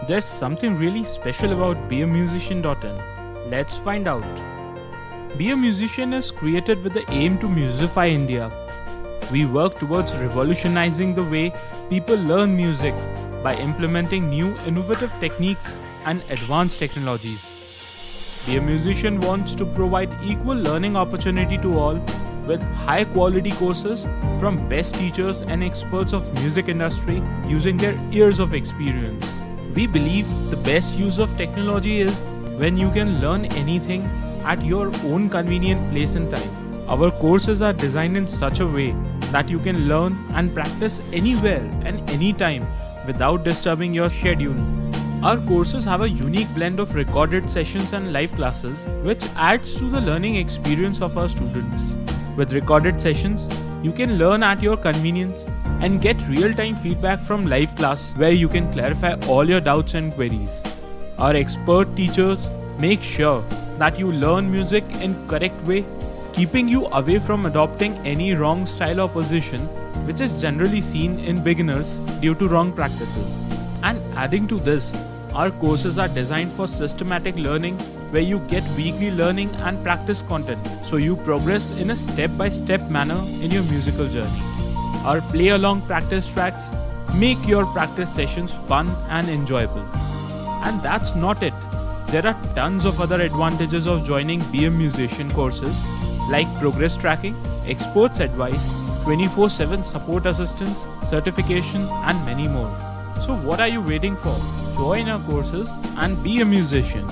There's something really special about beAmusician.in. Let's find out. beAmusician is created with the aim to musify India. We work towards revolutionizing the way people learn music by implementing new innovative techniques and advanced technologies. beAmusician wants to provide equal learning opportunity to all with high quality courses from best teachers and experts of music industry using their years of experience. We believe the best use of technology is when you can learn anything at your own convenient place and time. Our courses are designed in such a way that you can learn and practice anywhere and anytime without disturbing your schedule. Our courses have a unique blend of recorded sessions and live classes, which adds to the learning experience of our students. With recorded sessions, you can learn at your convenience and get real-time feedback from live class where you can clarify all your doubts and queries. Our expert teachers make sure that you learn music in correct way, keeping you away from adopting any wrong style or position, which is generally seen in beginners due to wrong practices. And adding to this, our courses are designed for systematic learning where you get weekly learning and practice content, so you progress in a step-by-step manner in your musical journey. Our play-along practice tracks make your practice sessions fun and enjoyable. And that's not it. There are tons of other advantages of joining beAmusician courses like progress tracking, experts advice, 24/7 support assistance, certification and many more. So what are you waiting for? Join our courses and be a musician.